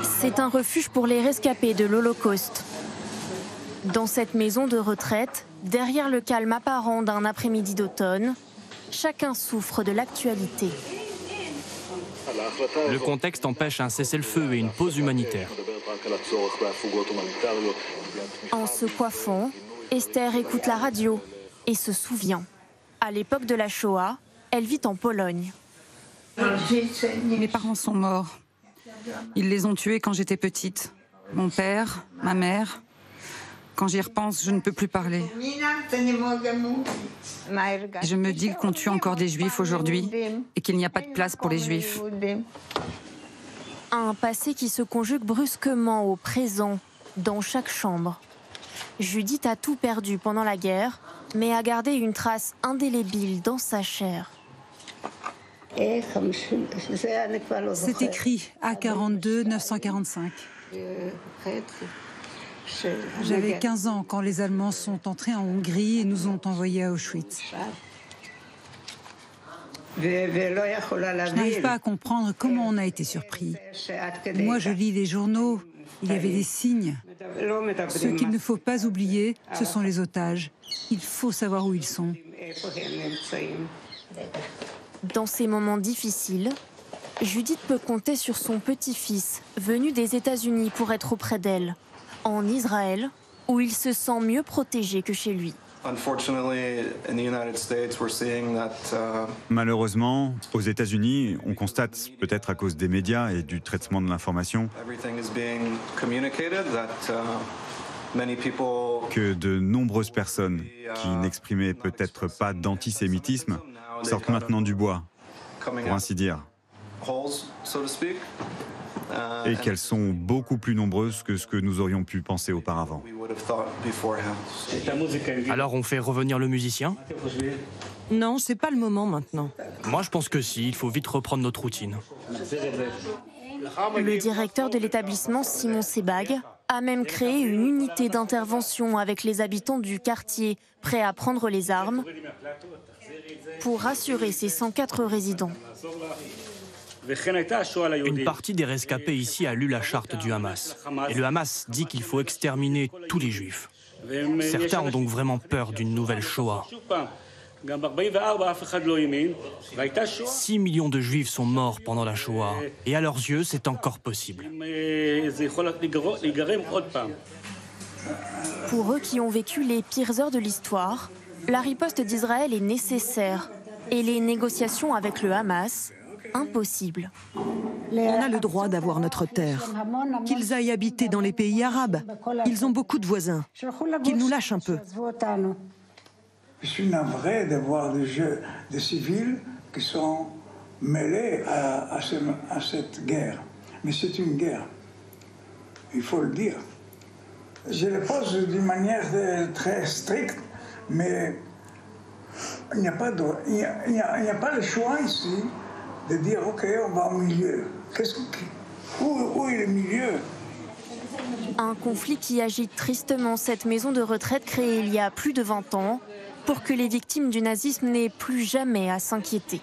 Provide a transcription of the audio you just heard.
C'est un refuge pour les rescapés de l'Holocauste. Dans cette maison de retraite, derrière le calme apparent d'un après-midi d'automne, chacun souffre de l'actualité. Le contexte empêche un cessez-le-feu et une pause humanitaire. En se coiffant, Esther écoute la radio et se souvient. À l'époque de la Shoah, elle vit en Pologne. Mes parents sont morts. Ils les ont tués quand j'étais petite. Mon père, ma mère. Quand j'y repense, je ne peux plus parler. Je me dis qu'on tue encore des juifs aujourd'hui et qu'il n'y a pas de place pour les juifs. Un passé qui se conjugue brusquement au présent, dans chaque chambre. Judith a tout perdu pendant la guerre, mais a gardé une trace indélébile dans sa chair. C'est écrit A42 945. J'avais 15 ans quand les Allemands sont entrés en Hongrie et nous ont envoyés à Auschwitz. Je n'arrive pas à comprendre comment on a été surpris. Moi, je lis les journaux, il y avait des signes. Ce qu'il ne faut pas oublier, ce sont les otages. Il faut savoir où ils sont. Dans ces moments difficiles, Judith peut compter sur son petit-fils, venu des États-Unis pour être auprès d'elle, en Israël, où il se sent mieux protégé que chez lui. Malheureusement, aux États-Unis, on constate, peut-être à cause des médias et du traitement de l'information, que de nombreuses personnes qui n'exprimaient peut-être pas d'antisémitisme sortent maintenant du bois, pour ainsi dire. Et qu'elles sont beaucoup plus nombreuses que ce que nous aurions pu penser auparavant. Alors on fait revenir le musicien? Non, c'est pas le moment maintenant. Moi je pense que si, il faut vite reprendre notre routine. Le directeur de l'établissement, Simon Sebag, a même créé une unité d'intervention avec les habitants du quartier, prêts à prendre les armes, pour rassurer ses 104 résidents. Une partie des rescapés ici a lu la charte du Hamas. Et le Hamas dit qu'il faut exterminer tous les juifs. Certains ont donc vraiment peur d'une nouvelle Shoah. 6 millions de juifs sont morts pendant la Shoah. Et à leurs yeux, c'est encore possible. Pour eux qui ont vécu les pires heures de l'histoire, la riposte d'Israël est nécessaire. Et les négociations avec le Hamas, impossible. On a le droit d'avoir notre terre. Qu'ils aillent habiter dans les pays arabes. Ils ont beaucoup de voisins. Qu'ils nous lâchent un peu. Je suis navré de voir des civils qui sont mêlés à cette guerre. Mais c'est une guerre. Il faut le dire. Je le pose d'une manière très stricte, mais il n'y a pas le choix ici de dire ok, on va au milieu. Où est le milieu? Un conflit qui agite tristement cette maison de retraite créée il y a plus de 20 ans pour que les victimes du nazisme n'aient plus jamais à s'inquiéter.